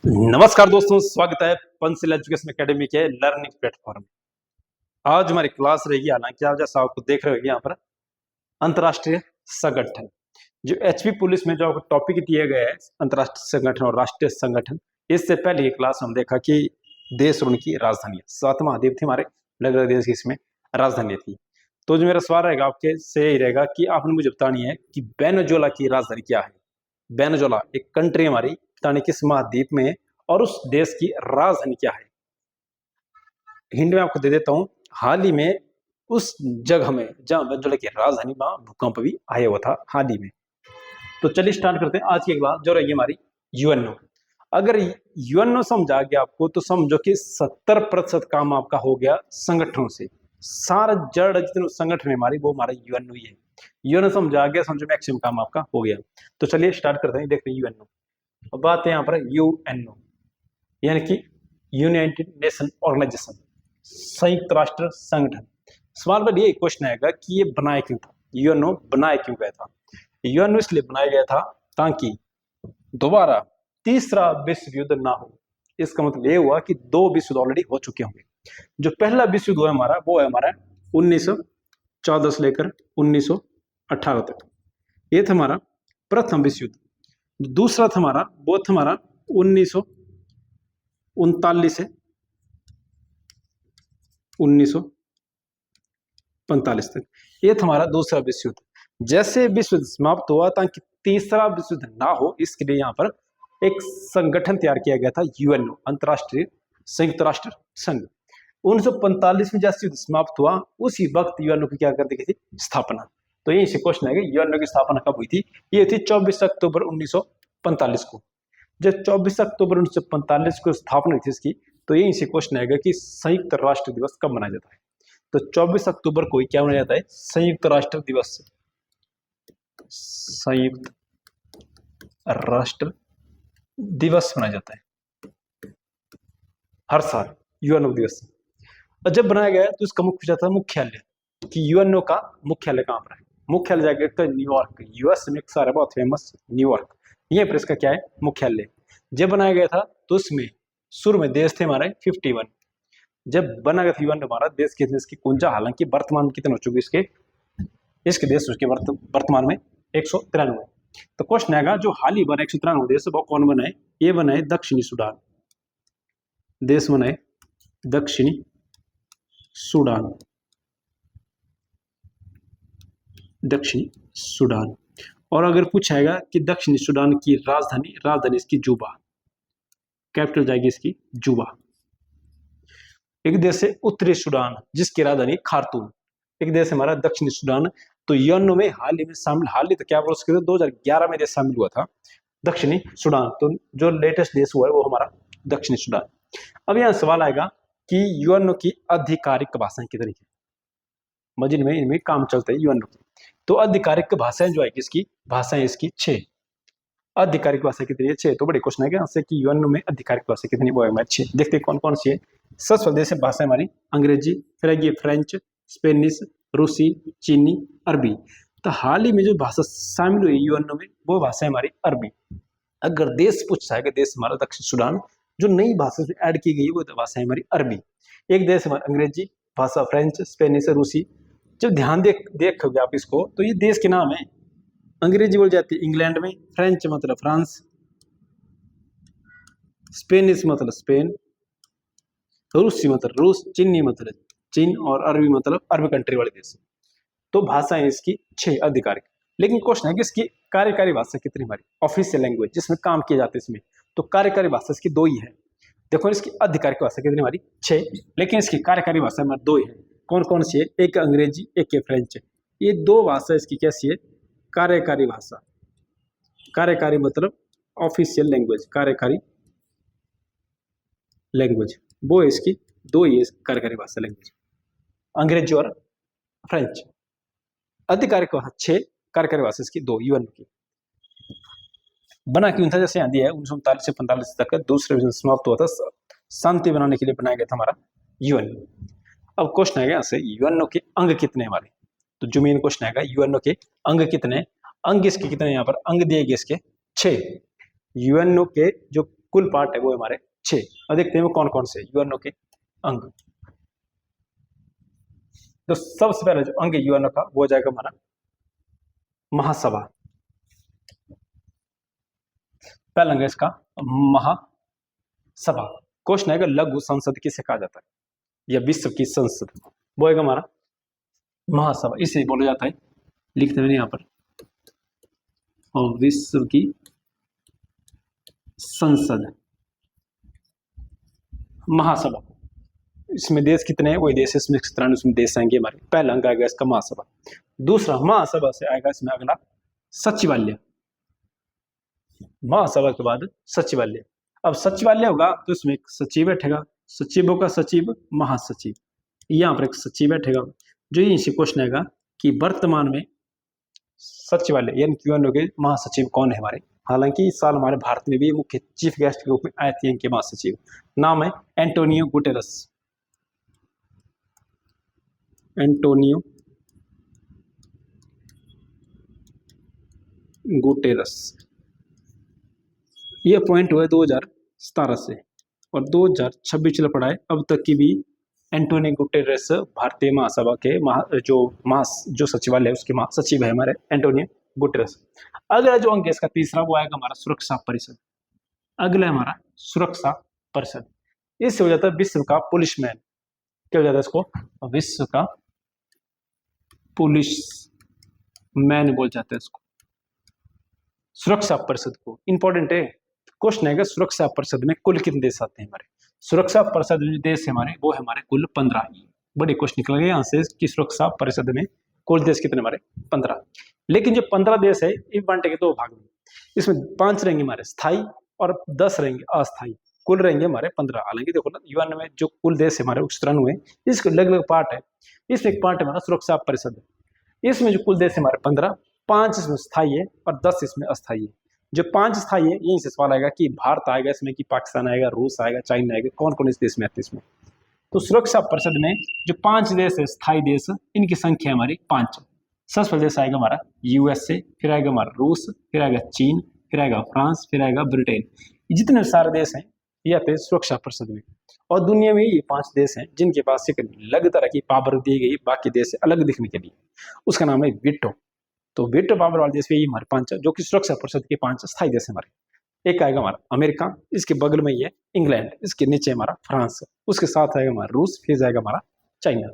नमस्कार दोस्तों, स्वागत है पंसिल एजुकेशन एकेडमी के लर्निंग प्लेटफॉर्म में। आज हमारी क्लास रहेगी, हालांकि आप जैसा आपको देख रहे हो यहाँ पर अंतर्राष्ट्रीय संगठन, जो एचपी पुलिस में जो आपको टॉपिक दिए गए हैं अंतर्राष्ट्रीय संगठन और राष्ट्रीय संगठन। इससे पहले की क्लास हम देखा कि देश और उनकी राजधानी, 7 महाद्वीप थे हमारे, अलग अलग देश की इसमें राजधानी थी। तो जो मेरा सवाल रहेगा आपके से यही रहेगा कि आपने मुझे बतानी है कि वेनेजुएला की राजधानी क्या है। वेनेजुएला एक कंट्री हमारी, बताने किस महाद्वीप में, और उस देश की राजधानी क्या है। हिंट में आपको दे देता हूं, हाल ही में उस जगह में जहां वेनेजुएला की राजधानी, वहां भूकंप भी आया हुआ था हाल ही में। तो चलिए स्टार्ट करते हैं आज की क्लास, जो रहेगी हमारी यूएनओ। अगर यूएनओ समझा गया आपको, तो समझो कि 70% काम आपका हो गया संगठनों से। सारा जड़ जितने संगठन है हमारी, वो हमारा यूएनओ ही है। यूएनओ समझा गया, समझो मैक्सिमम काम आपका हो गया। तो चलिए स्टार्ट करते हैं, देखते हैं यूएनओ। अब बात है यहाँ पर यूएनओ, यानी कि यूनाइटेड नेशन ऑर्गेनाइजेशन, संयुक्त राष्ट्र संगठन। सवाल पर ये क्वेश्चन आएगा कि ये बनाया क्यों था, यूएनओ बनाया क्यों गया था। यूएनओ इसलिए बनाया गया था ताकि दोबारा तीसरा विश्व युद्ध ना हो। इसका मतलब ये हुआ कि 2 विश्व युद्ध ऑलरेडी हो चुके होंगे। जो पहला विश्व युद्ध है हमारा, वो है हमारा 1914 से लेकर 1918 तक, ये था हमारा प्रथम विश्व युद्ध। दूसरा था हमारा, वो था हमारा 1939 से 1945 तक, ये था हमारा दूसरा विश्व युद्ध। जैसे विश्व युद्ध समाप्त हुआ, ताकि तीसरा विश्व युद्ध ना हो, इसके लिए यहाँ पर एक संगठन तैयार किया गया था, यूएनओ, अंतर्राष्ट्रीय संयुक्त राष्ट्र संघ। 1945 में जैसे युद्ध समाप्त हुआ, उसी वक्त यूएनओ की क्या कर दी गई थी, स्थापना। तो यही से क्वेश्चन आएगा, यूएनओ की स्थापना कब हुई थी। ये थी 24 अक्टूबर 1945 को। जब 24 अक्टूबर 1945 को स्थापना हुई थी इसकी, तो यही से क्वेश्चन आएगा कि संयुक्त राष्ट्र दिवस कब मनाया जाता है। तो 24 अक्टूबर को क्या मनाया जाता है, संयुक्त राष्ट्र दिवस। संयुक्त राष्ट्र दिवस मनाया जाता है हर साल, यूएनओ दिवस। और जब बनाया गया तो इसका मुख्य था मुख्यालय, कि यूएनओ का मुख्यालय कहां पर है। मुख्यालय जाएगा तो न्यूयॉर्क, यूएस में एक सारा बहुत फेमस न्यूयॉर्क, यहीं पर इसका क्या है, मुख्यालय। जब बनाया गया था तो उसमें शुरू में देश थे हमारे 51। जब बना गया था यूएनओ हमारा, देश के देश की कुंजा, हालांकि वर्तमान में कितने हो चुके इसके देश, उसके वर्तमान में 193। तो क्वेश्चन आएगा, जो हाल ही बना 193 देश, वो कौन बनाए। ये बनाए दक्षिणी सूडान, देश बनाए दक्षिणी सूडान, दक्षिणी सूडान। और अगर पूछाएगा कि दक्षिणी सूडान की राजधानी इसकी जुबा, कैपिटल जाएगी इसकी जुबा। एक देश है उत्तरी सूडान, जिसकी राजधानी खार्तूम। एक देश हमारा दक्षिणी सूडान। तो यूएनओ में हाल ही में शामिल, हाल ही तो क्या बोल सकते, 2011 में देश शामिल हुआ था दक्षिणी सूडान। तो जो लेटेस्ट देश हुआ है वो हमारा दक्षिणी सूडान। अब यहाँ सवाल आएगा कि यूएनओ की आधिकारिक भाषाएं कितनी है। मजिन में इनमें काम चलता है यूएनओ की। तो आधिकारिक भाषाएं जो है इसकी, भाषाएं इसकी 6। आधिकारिक भाषा कितनी है, 6। तो बड़े क्वेश्चन है कि यूएनओ में आधिकारिक भाषा कितनी, वो है हमारी 6। देखते हैं कौन कौन सी है। सबसे स्वदेशी भाषा हमारी अंग्रेजी, फिर आएगी फ्रेंच, स्पेनिश, रूसी, चीनी, अरबी। तो हाल ही में जो भाषा शामिल हुई यूएनओ में, वो भाषा है हमारी अरबी। अगर देश पूछता है कि देश हमारा दक्षिण सूडान, जो नई भाषा से ऐड की गई वो भाषा है हमारी अरबी। एक देश हमारा अंग्रेजी भाषा, फ्रेंच, स्पेनिश, रूसी। जब ध्यान देखोगे आप इसको, तो ये देश के नाम है। अंग्रेजी बोल जाती है इंग्लैंड में, फ्रेंच मतलब फ्रांस, स्पेनिश मतलब स्पेन, रूसी मतलब रूस, चीनी मतलब चीन, और अरबी मतलब अरब कंट्री वाले देश। तो भाषाएं इसकी 6 आधिकारिक। लेकिन क्वेश्चन है कि इसकी कार्यकारी भाषा कितनी, हमारी ऑफिशियल लैंग्वेज जिसमें काम किया जाता है इसमें, तो कार्यकारी भाषा इसकी 2 ही है। देखो इसकी आधिकारिक भाषा कितनी हमारी 6, लेकिन इसकी कार्यकारी भाषा हमारी 2 ही है। कौन कौन सी है, एक अंग्रेजी, एक है फ्रेंच। ये 2 भाषा इसकी कैसी है, कार्यकारी भाषा। कार्यकारी मतलब ऑफिशियल लैंग्वेज, कार्यकारी लैंग्वेज, वो है इसकी 2 ही है कार्यकारी भाषा लैंग्वेज, अंग्रेजी और फ्रेंच। आधिकारिक भाषा 6, कार्यकारी भाषा इसकी 2, यूएनओ की। बना क्यों था, जैसे यहाँ दिया है 1939 से 45 तक दूसरे विश्व समाप्त हुआ था, शांति बनाने के लिए बनाया गया था हमारा यूएनओ। अब क्वेश्चन आएगा यहाँ से, यूएनओ के अंग कितने हमारे। तो जो मेन क्वेश्चन आएगा, यूएनओ के अंग कितने, अंग इसके कितने, यहाँ पर अंग दिए गए इसके 6। यूएनओ के जो कुल पार्ट है वो हमारे 6। और देखते हैं वो कौन कौन से यूएनओ के अंग। तो सबसे पहले जो अंग है यूएनओ का वो हो जाएगा हमारा महासभा। पहला अंग है इसका महासभा। क्वेश्चन है लघु संसद किसे कहा जाता है या विश्व की संसद, वो है हमारा महासभा, इसे बोला जाता है, लिखते हैं यहाँ पर, और विश्व की संसद महासभा। इसमें देश कितने हैं, वही देश इसमें उसमें देश आएंगे हमारे। पहला अंग आएगा इसका महासभा। दूसरा महासभा से आएगा इसमें अगला सचिवालय। महासभा के बाद सचिवालय। अब सचिवालय होगा तो इसमें एक सचिव बैठेगा, सचिवों का सचिव महासचिव, यहाँ पर एक सचिव बैठेगा। जो यहीं से क्वेश्चन आएगा कि वर्तमान में सचिवालय यानी यूएनओ के महासचिव कौन है हमारे। हालांकि इस साल हमारे भारत में भी मुख्य चीफ गेस्ट के रूप में आए थे इनके महासचिव, नाम है एंटोनियो गुटेरस। एंटोनियो गुटेरस ये अपॉइंट हुआ 2017 से और 2026 चल पड़ा है। अब तक की भी एंटोनियो गुटेरस भारतीय महासभा के जो सचिवालय है उसके महासचिव है हमारे एंटोनियो गुटेरस। अगला जो अंक है इसका तीसरा वो आएगा हमारा सुरक्षा परिषद। अगला हमारा सुरक्षा परिषद। इससे हो जाता है विश्व का पुलिसमैन। क्या हो जाता है इसको, विश्व का पुलिस मैन बोल जाते हैं इसको, सुरक्षा परिषद को। इंपॉर्टेंट है क्वेश्चन है सुरक्षा परिषद में कुल कितने देश आते हैं हमारे। सुरक्षा परिषद जो देश है हमारे वो है हमारे कुल 15। बड़े क्वेश्चन निकल गए यहाँ से कि सुरक्षा परिषद में कुल देश कितने हमारे 15। लेकिन जो 15 देश है ये बांटे के 2 भाग में, इसमें 5 रहेंगे हमारे स्थायी और 10 रहेंगे अस्थायी। कुल रहेंगे हमारे 15। हालांकि देखो ना यूएन में जो कुल देश है हमारे 93 इसके अलग अलग पार्ट है। इसमें एक पार्ट है हमारा सुरक्षा परिषद है। इसमें जो कुल देश है हमारे 15, 5 इसमें स्थायी है और 10 इसमें अस्थायी है। जो 5 स्थायी है यहीं से सवाल आएगा कि भारत आएगा इसमें, कि पाकिस्तान आएगा, रूस आएगा, चाइना आएगा, कौन कौन इस देश में आते हैं इसमें। तो सुरक्षा परिषद में जो 5 देश है स्थायी देश, इनकी संख्या हमारी 5। सबसे पहले देश आएगा हमारा यूएसए, फिर आएगा हमारा रूस, फिर आएगा चीन, फिर आएगा फ्रांस, फिर आएगा ब्रिटेन। जितने सारे देश हैं ये आते हैं सुरक्षा परिषद में। और दुनिया में ये 5 देश हैं जिनके पास एक अलग तरह की पावर दी गई बाकी देश से अलग दिखने के लिए, उसका नाम है वीटो। तो वीटो पावर वाले देश में ये हमारे 5 जो कि सुरक्षा परिषद के 5 स्थायी देश हमारे। एक आएगा हमारा अमेरिका, इसके बगल में ये इंग्लैंड, इसके नीचे हमारा फ्रांस, उसके साथ आएगा हमारा रूस, फिर जाएगा हमारा चाइना।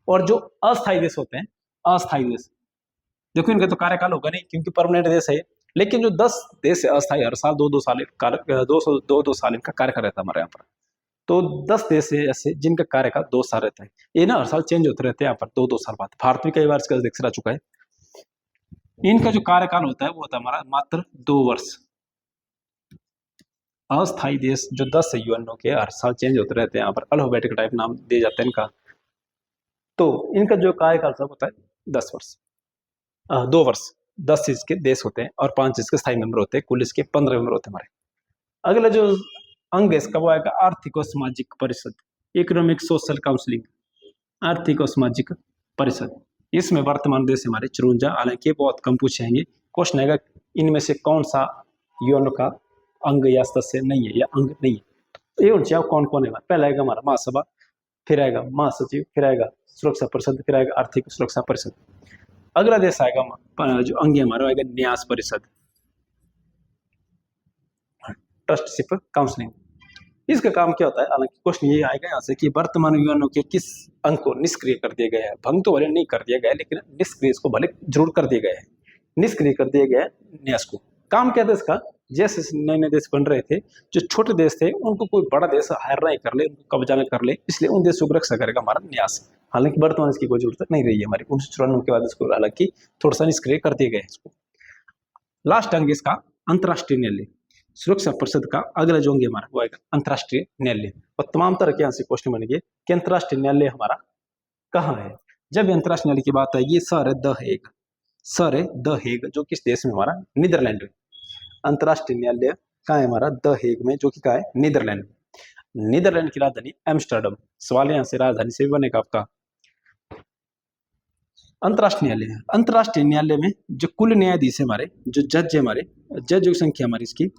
और जो अस्थायी देश होते हैं, अस्थायी देश देखो इनका तो कार्यकाल होगा नहीं क्योंकि परमानेंट देश है। लेकिन जो 10 देश है अस्थायी, हर साल 2-2 साल इनका कार्यकाल रहता है हमारे यहाँ पर। तो 10 देश है ऐसे जिनका कार्यकाल 2 साल रहता है। ये ना हर साल चेंज होते रहते हैं यहाँ पर 2-2 साल बाद। भारत भी कई बार इसका अध्यक्ष रह चुका है। इनका जो कार्यकाल होता है वो होता है हमारा मात्र 2 वर्ष। अस्थायी देश जो 10 है यूएनओ के हर साल चेंज होते रहते हैं, यहाँ पर अल्फाबेटिक टाइप नाम दिए जाते हैं इनका। तो इनका जो कार्यकाल सब होता है 10 वर्ष, 2 वर्ष। 10 इसके देश होते हैं और 5 इसके स्थायी मेंबर होते हैं। कुल इसके 15 मेंबर होते हैं हमारे। अगला जो अंग है इसका वो आएगा आर्थिक और सामाजिक परिषद, इकोनॉमिक सोशल काउंसिलिंग, आर्थिक और सामाजिक परिषद। इसमें वर्तमान देश हमारे 54। हालांकि बहुत कम पूछेंगे। क्वेश्चन आएगा इनमें से कौन सा यूएनओ का अंग या सदस्य नहीं है या अंग नहीं है। ये उनसे कौन कौन है। पहला आएगा हमारा महासभा, फिर आएगा महासचिव, फिर आएगा सुरक्षा परिषद, फिर आएगा आर्थिक सुरक्षा परिषद। अगला देश आएगा जो अंग है हमारा आएगा न्यास परिषद, ट्रस्टशिप काउंसलिंग। इसका काम क्या होता है, हालांकि क्वेश्चन ये आएगा यहाँ से कि वर्तमान यूएनओ के किस अंग को निष्क्रिय कर दिया गया है। भंग तो भले नहीं कर दिया गया है लेकिन निष्क्रिय इसको भले जरूर कर दिया गया है। निष्क्रिय कर दिया गया है न्यास को। काम क्या था इसका, जैसे नए नए देश बन रहे थे, जो छोटे देश थे उनको कोई बड़ा देश हायर नहीं कर ले, उनको कब्जा न कर ले, इसलिए उन देशों को रक्षा करेगा हमारा न्यास। हालांकि वर्तमान इसकी कोई जरूरत नहीं रही है हमारी। 1994 के बाद इसको हालांकि थोड़ा सा निष्क्रिय कर दिया गया है इसको। लास्ट अंग इसका अंतर्राष्ट्रीय न्यायालय। सुरक्षा परिषद का अगला जो अंग हमारा वो आएगा अंतर्राष्ट्रीय न्यायालय। और तमाम तरह के यहाँ से क्वेश्चन बनेंगे कि अंतर्राष्ट्रीय न्यायालय हमारा कहाँ है। जब अंतर्राष्ट्रीय न्यायालय की बात आएगी, सर है द हेग, सर है द हेग, जो किस देश में हमारा नीदरलैंड में। अंतर्राष्ट्रीय न्यायालय कहाँ है हमारा, द हेग में, जो कि कहाँ है नीदरलैंड में। नीदरलैंड की राजधानी एम्स्टर्डम। सवाल यहाँ से राजधानी से भी बनेगा आपका। अंतर्राष्ट्रीय न्यायालय है। अंतर्राष्ट्रीय न्यायालय में जो कुल न्यायाधीश है हमारे, जो जज है हमारे, जज की संख्या हमारी इसकी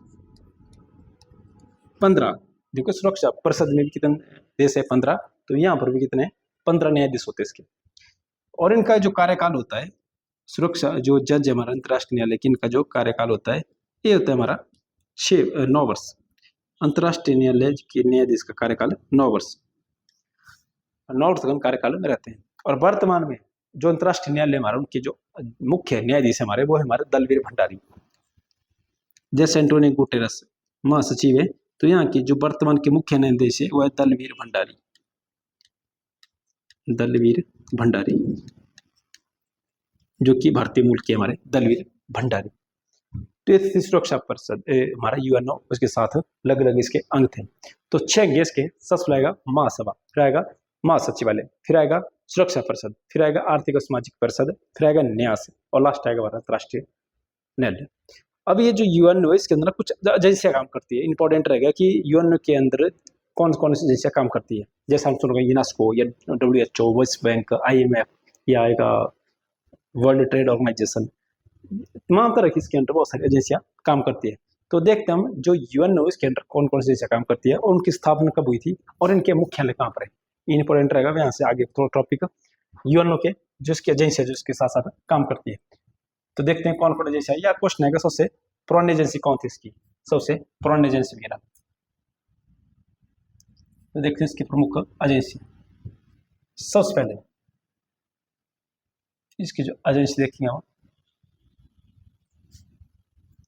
15। देखो सुरक्षा परिषद में भी कितने देश है, 15, तो यहाँ पर भी कितने 15 न्यायाधीश होते हैं इसके। और इनका जो कार्यकाल होता है, सुरक्षा जो जज है हमारा अंतर्राष्ट्रीय न्यायालय की, इनका जो कार्यकाल होता है ये होता है हमारा 9 वर्ष। अंतर्राष्ट्रीय न्यायालय के न्यायाधीश का कार्यकाल 9 वर्ष, 9 वर्ष का कार्यकाल में रहते हैं। और वर्तमान में जो अंतर्राष्ट्रीय न्यायालय हमारा, उनके जो मुख्य न्यायाधीश हमारे वो है हमारे दलवीर भंडारी। जैसे एंटोनियो गुटेरस महासचिव है, तो यहाँ की जो वर्तमान के मुख्य न्यायाधीश है वो है दलवीर भंडारी, दलवीर भंडारी, जो कि भारतीय मूल के हमारे दलवीर भंडारी। तो ये सुरक्षा परिषद हमारा यूएनओ, उसके साथ अलग अलग इसके अंग थे। तो 6 गेस के सबसे आएगा महासभा, फिर आएगा महासचिवालय, फिर आएगा सुरक्षा परिषद, फिर आएगा आर्थिक और सामाजिक परिषद, फिर आएगा न्यास, और लास्ट आएगा हमारा अंतर्राष्ट्रीय न्यायालय। अब ये जो यूएनओ है इसके अंदर कुछ एजेंसियां काम करती है। इंपॉर्टेंट रहेगा कि यूएनओ के अंदर कौन कौन सी एजेंसियां काम करती है। जैसे हम सुन रहे हैं यूनेस्को या WHO, वर्ल्ड बैंक, IMF, या आएगा वर्ल्ड ट्रेड ऑर्गेनाइजेशन, तमाम तरह की इसके अंदर बहुत सारी एजेंसियां काम करती है। तो देखते हैं हम जो यूएनओ इसके अंदर कौन कौन सी एजेंसियां काम करती है और उनकी स्थापना कब हुई थी और इनके मुख्यालय कहाँ पर है। इंपॉर्टेंट रहेगा। यहाँ से आगे थोड़ा टॉपिक यूएनओ के जो इसकी एजेंसियां जो इसके साथ साथ काम करती है। तो देखते हैं कौन कौन एजेंसी है। या क्वेश्चन है सबसे पुरानी एजेंसी कौन थी इसकी, सबसे पुरानी एजेंसी मेरा। तो देखते हैं इसकी प्रमुख एजेंसी। सबसे पहले इसकी जो एजेंसी देखेंगे हम,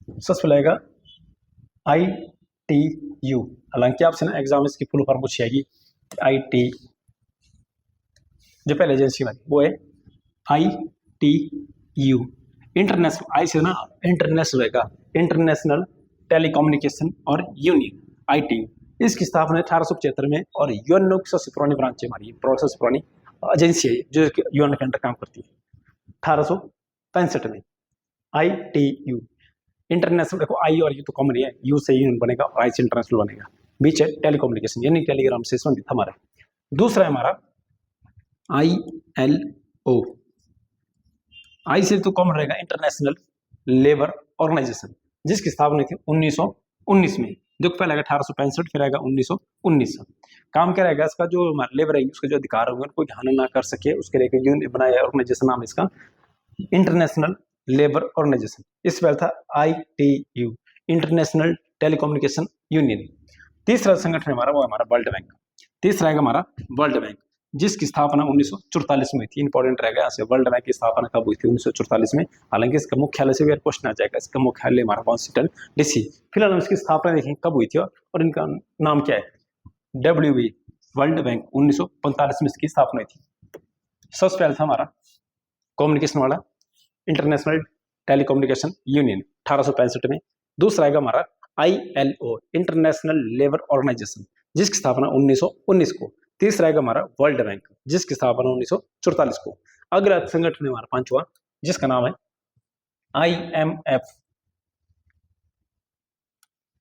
सबसे पहले आएगा ITU। हालांकि आपसे ना एग्जाम इसकी फुल फॉर्म पूछी जाएगी। IT जो पहले एजेंसी वाली वो है ITU, इंटरनेशनल, आई से ना इंटरनेशनल रहेगा, इंटरनेशनल टेलीकम्युनिकेशन और यूनियन, ITU। इसकी स्थापना 1875 में, और यूएनओ की सबसे पुरानी ब्रांच है हमारी, सबसे पुरानी एजेंसी है जो यूएनओ के अंदर काम करती है। 1865 में ITU, इंटरनेशनल। देखो आई और यू तो कॉमन है, यू से यूनियन बनेगा और आई से इंटरनेशनल बनेगा। बीच है टेलीकम्युनिकेशन यानी टेलीग्राम से संबंधित हमारा। दूसरा है हमारा ILO, आई से तो कॉमन रहेगा इंटरनेशनल लेबर ऑर्गेनाइजेशन, जिसकी स्थापना थी 1919 में। देखो पहले आएगा 1865, फिर आएगा 1919। काम क्या रहेगा इसका, जो हमारा लेबर है उसके जो अधिकार होंगे उनको हनन ना कर सके उसके लिए यूनियन बनाया, ऑर्गेनाइजेशन नाम इसका इंटरनेशनल लेबर ऑर्गेनाइजेशन। इस पहले था ITU, इंटरनेशनल टेलीकम्युनिकेशन यूनियन। तीसरा संगठन हमारा वो हमारा वर्ल्ड बैंक। तीसरा है हमारा वर्ल्ड बैंक, जिसकी स्थापना 1944 में हुई थी। इंपॉर्टेंट रहेगा यहाँ से, वर्ल्ड बैंक की स्थापना कब हुई थी, 1944 में। हालांकि इसका मुख्यालय से भी क्वेश्चन आ जाएगा, इसका मुख्यालय हमारा वाशिंगटन DC। फिलहाल हम इसकी स्थापना देखें कब हुई थी और इनका नाम क्या है, WB, वर्ल्ड बैंक। 1945 में इसकी स्थापना हुई थी। सबसे पहले था हमारा कम्युनिकेशन वाला इंटरनेशनल टेलीकम्युनिकेशन यूनियन 1865 में। दूसरा आएगा हमारा ILO, इंटरनेशनल लेबर ऑर्गेनाइजेशन, जिसकी स्थापना 1919 को। तीसरा आएगा हमारा वर्ल्ड बैंक, जिसकी स्थापना 1944 को। अगला संगठन है हमारा पांचवा, जिसका नाम है IMF।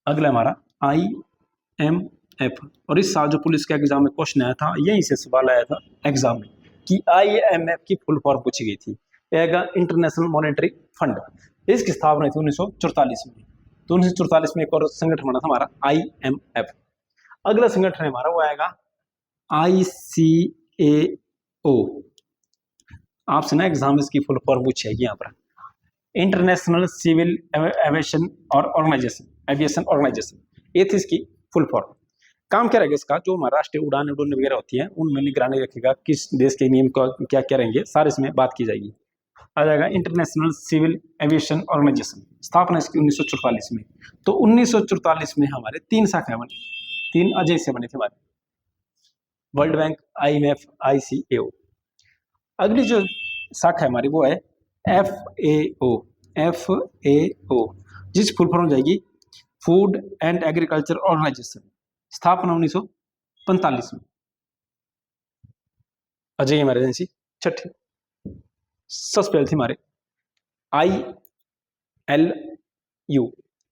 अगला हमारा IMF। और इस साल जो पुलिस के एग्जाम में क्वेश्चन आया था, यहीं से सवाल आया था एग्जाम में कि IMF की फुल फॉर्म पूछी गई थी। इंटरनेशनल मॉनेटरी फंड, इसकी स्थापना थी 1944 में। तो 1944 में एक और संगठन बना था हमारा IMF। अगला संगठन है हमारा वो आएगा ICAO। आपसे ना एग्जाम इसकी फुल फॉर्म पूछी जाएगी यहाँ पर, इंटरनेशनल सिविल एविएशन और एविएशन ऑर्गेनाइजेशन। ये थी इसकी फुल फॉर्म। काम क्या रहेगा इसका, जो हमारा राष्ट्रीय उड़ान वगैरह होती है उनमें निगरानी रखेगा, किस देश के नियम को क्या क्या रहेंगे, सारे इसमें बात की जाएगी। आ जाएगा इंटरनेशनल सिविल एविएशन ऑर्गेनाइजेशन, स्थापना इसकी 1944 में। तो 1944 में हमारे 3 शाखाएं बनी, 3 एजेंसियां बनी थी हमारे, वर्ल्ड बैंक, IMF, ICAO। अगली जो शाखा है हमारी वो है FAO, जिस फुल फॉर्म हो जाएगी फूड एंड एग्रीकल्चर ऑर्गेनाइजेशन, स्थापना 1945 में। अजय हमारी एजेंसी छठी। सबसे पहले थी हमारे ILU,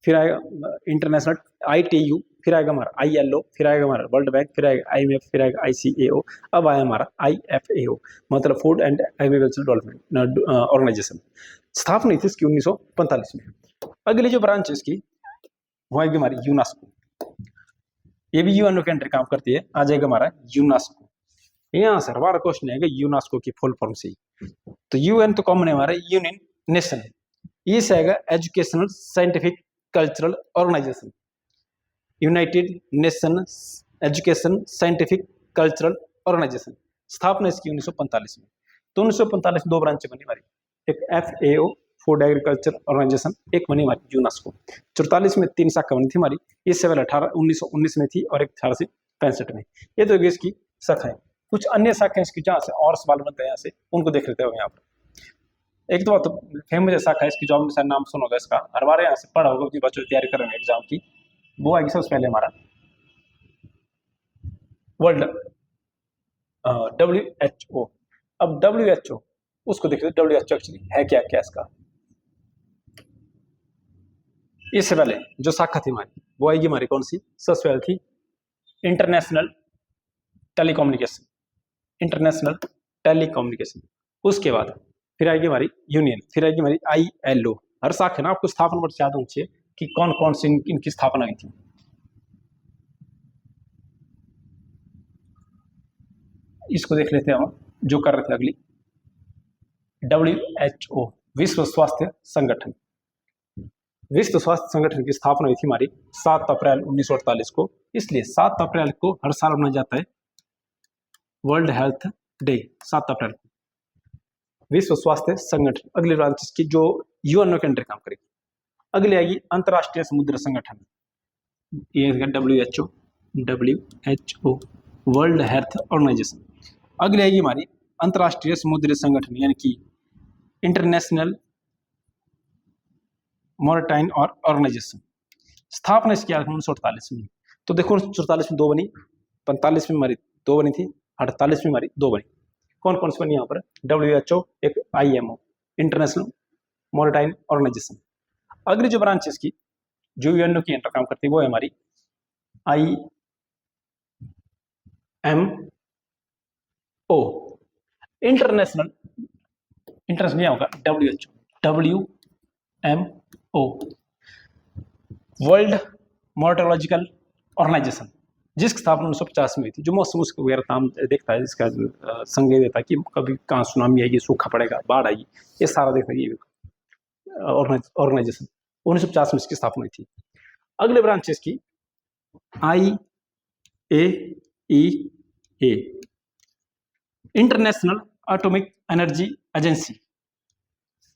फिर आएगा इंटरनेशनल ITU, फिर आएगा हमारा ILO, फिर आएगा हमारा वर्ल्ड बैंक, फिर आएगा IMF, फिर आएगा ICAO, अब आया हमारा IFAO, मतलब food and agriculture development organisation. स्थापना थी इसकी 1945 में। अगली जो ब्रांच है इसकी वो आएगी हमारी यूनेस्को। ये भी यूएनओ के अंडर काम करती है। आ जाएगा हमारा यूनेस्को। यहाँ से हमारा क्वेश्चन है कि यूनेस्को की फुल फॉर्म से, तो यूएन तो कॉमन है हमारा, यूनियन नेशन। ये से आएगा educational scientific cultural organisation, united nation education scientific cultural organisation. स्थापना इसकी 1945 में। तो 1945 में दो ब्रांच बनी हमारी, एक FAO फूड एग्रीकल्चर ऑर्गेनाइजेशन, एक बनी हमारी यूनेस्को। 44 में 3 शाखा बनी थी हमारी, इससे पहले 1919 में थी और एक 1865 में। ये तो इसकी शाखा है। कुछ अन्य शाखा इसकी जहाँ से और सवाल बनते हैं यहाँ से, उनको देख लेते हो यहाँ पर। एक तो फेमस शाखा है इसकी, जो आपने शायद नाम सुना होगा इसका, हर बार यहाँ से पढ़ा होगा कि बच्चों की तैयारी कर रहे हैं एग्जाम की। वो आएगी सबसे पहले हमारा वर्ल्ड WHO। अब WHO उसको देखिए, WHO एक्चुअली है क्या, क्या इसका। इससे पहले जो शाखा थी हमारी वो आएगी हमारी कौन सी, सबसे पहले थी इंटरनेशनल टेलीकम्युनिकेशन, इंटरनेशनल टेलीकम्युनिकेशन। उसके बाद फिर आएगी हमारी यूनियन, फिर आएगी हमारी ILO। हर शाखा ना आपको स्थापना वर्ष याद होनी चाहिए कि कौन कौन सी इनकी स्थापना हुई थी। इसको देख लेते हैं हम, जो कर रहे थे अगली, WHO विश्व स्वास्थ्य संगठन। विश्व स्वास्थ्य संगठन की स्थापना हुई थी हमारी 7 अप्रैल 1948 को। इसलिए 7 अप्रैल को हर साल मनाया जाता है वर्ल्ड हेल्थ डे, 7 अप्रैल को विश्व स्वास्थ्य संगठन। अगली ब्रांच की जो यूएनओ के अंडर काम करेगी। अगली आएगी अंतर्राष्ट्रीय समुद्र संगठन, ये WHO वर्ल्ड हेल्थ ऑर्गेनाइजेशन। अगली आएगी हमारी अंतर्राष्ट्रीय समुद्री संगठन, यानी कि इंटरनेशनल मैरीटाइम और ऑर्गेनाइजेशन। स्थापना इसकी 1948 में। तो देखो 1948 में 2 बनी, 45 में हमारी 2 बनी थी, 48 में हमारी 2 बनी। कौन कौन सी बनी यहाँ पर, WHO, एक IMO इंटरनेशनल मैरीटाइम ऑर्गेनाइजेशन। अगली जो ब्रांच है इसकी, जो यूएनओ की अंडर काम करती है, वो है हमारी IMO इंटरनेशनल यहाँ होगा WMO वर्ल्ड मेट्रोलॉजिकल ऑर्गेनाइजेशन, जिसकी स्थापना 1950 में हुई थी। जो मौसम उसको वगैरह काम देखता है, जिसका संकेत देता है कि कभी कहाँ सुनामी आएगी, सूखा पड़ेगा, बाढ़ आएगी, ये सारा देखता है ये ऑर्गेनाइजेशन। 1950 में इसकी स्थापना हुई थी। अगले ब्रांच इसकी IAEA international atomic energy agency.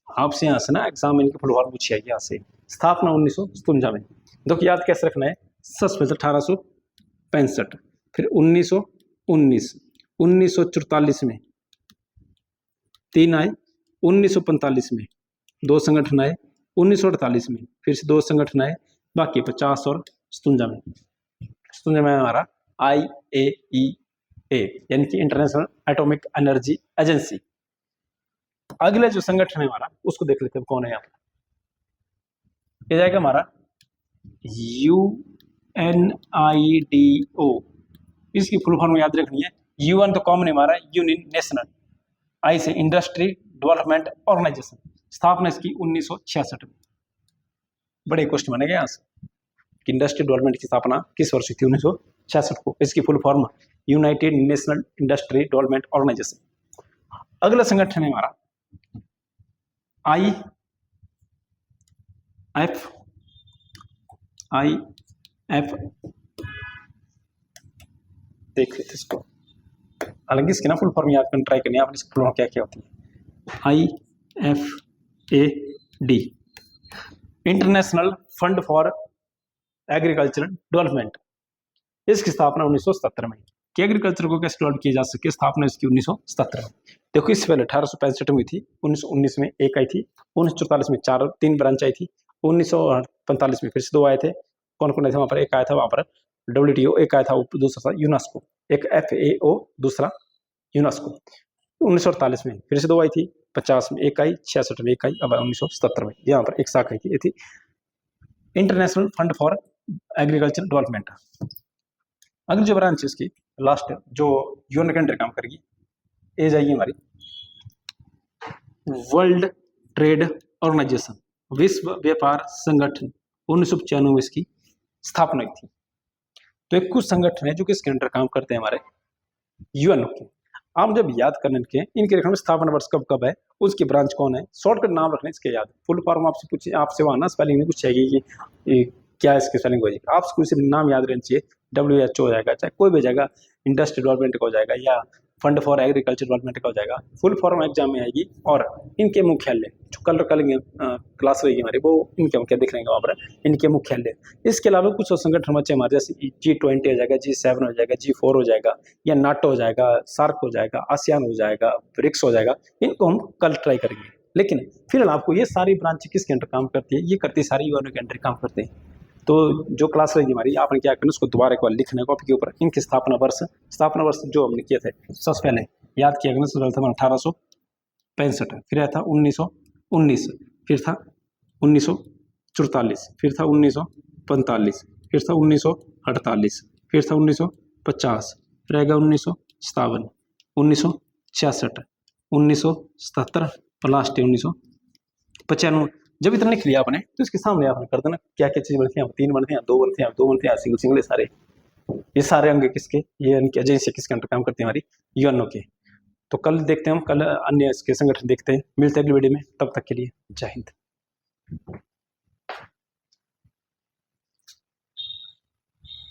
आपसे यहाँ से ना एग्जाम इनके फुल फॉर्म पूछी है यहाँ से। स्थापना 1957 में। देखो याद कैसे रखना है, सबसे 1865, फिर 1919, 1944 में 3 आए, 1945 में 2 संगठन आए, 1948 में फिर से 2 संगठन आए, बाकी 50 और 57 में। 57 में हमारा IAEA यानी कि इंटरनेशनल एटॉमिक एनर्जी एजेंसी। अगला जो संगठन है हमारा उसको देख लेते हैं कौन है यहाँ पर। ये जाएगा हमारा UNIDO। इसकी फुल फॉर्म याद रखनी है। UN तो कॉमन है हमारा, यूनियन नेशनल। I से इंडस्ट्री डेवलपमेंट ऑर्गेनाइजेशन। स्थापना इसकी 1966 में। बड़े क्वेश्चन बनेगा यहाँ से कि इंडस्ट्री डेवलपमेंट की स्थापना किस वर्ष हुई थी, 1966 को। इसकी full form united national industry development organisation. अगला संगठन है हमारा IF देख लेते इसको। हालांकि इसकी ना फुल फॉर्म याद करने ट्राई करनी है, आपने फुल फॉर्म क्या क्या होती है। IFAD international fund for agricultural development. इसकी स्थापना 1977 में। कि एग्रीकल्चर को कैसे डेवलप किया जा सके, स्थापना इसकी 1977 में। देखो इससे पहले 1865 में हुई थी, 1919 में 1 आई थी, 1944 में 3 ब्रांच आई थी, 1945 में फिर से 2 आए थे। कौन कौन आए थे वहाँ पर, एक आया था वहाँ पर WTO, एक आया था दूसरा था यूनेस्को, एक FAO, दूसरा यूनेस्को। 1948 में फिर से 2 आई थी, 50 में 1 आई, 66 में 1 आई, अब 1977 में यहाँ पर एक शाखा आई थी, ये थी international fund for agriculture development. अगली जो ब्रांच है इसकी लास्ट जो यूएन के अंडर काम करेगी, ये जाएगी हमारी वर्ल्ड ट्रेड ऑर्गेनाइजेशन, विश्व व्यापार संगठन। 1995 में इसकी स्थापना हुई थी। तो एक कुछ संगठन है जो किसके अंडर काम करते हैं, हमारे यूएनओ के। आप जब याद करने के इनके रखने में स्थापना वर्ष कब कब है, उसकी ब्रांच कौन है, शॉर्टकट नाम रखने इसके याद। फुल फॉर्म आपसे पूछे, आपसे वहाँ ना स्पेलिंग नहीं पूछेगी कि क्या इसकी स्पेलिंग हो जाएगी, आपको सिर्फ नाम याद रहना चाहिए। WHO हो जाएगा, चाहे कोई भी जाएगा, इंडस्ट्री डेवलपमेंट का हो जाएगा, या फंड फॉर एग्रीकल्चर डेवलपमेंट का हो जाएगा। फुल फॉर्म एग्जाम में आएगी। और इनके मुख्यालय जो कल क्लास रहेगी हमारी, वो इनके मुख्य दिख रहेंगे वहाँ पर, इनके मुख्यालय। इसके अलावा कुछ और संगठन बच्चे हमारे, जैसे G20 हो जाएगा, G7 हो जाएगा, G4 हो जाएगा, या नाटो हो जाएगा, सार्क हो जाएगा, आसियान हो जाएगा, ब्रिक्स हो जाएगा। इनको हम कल ट्राई करेंगे। लेकिन फिलहाल आपको ये सारी ब्रांच किसके अंडर काम करती है, ये करती सारी यूएनओ के अंडर काम करते हैं। तो जो क्लास रहेगी हमारी, आपने क्या करना, उसको दोबारा एक बार लिखना है कॉपी के ऊपर। इनके स्थापना वर्ष जो हमने किए थे सबसे पहले याद किया गया, सबसे पहले था 1865, फिर आया था 1919, फिर था 1944, फिर था 1945, फिर था 1948, फिर था 1950, फिर आएगा 1957, 1966, 1977, लास्ट है 1995। जब इतना लिख लिया आपने तो इसके सामने आपने कर देना क्या क्या चीज बनती है, 3 बनते हैं, 2 बनते हैं, 2 बनते हैं, सिंगल सिंगल सारे। ये सारे अंग किसके, ये इनकी एजेंसी किसके अंडर काम करती है, हमारी यूएनओ के। तो कल देखते हैं हम, कल अन्य इसके संगठन देखते हैं। मिलते हैं अगली वीडियो में, तब तक के लिए जय हिंद।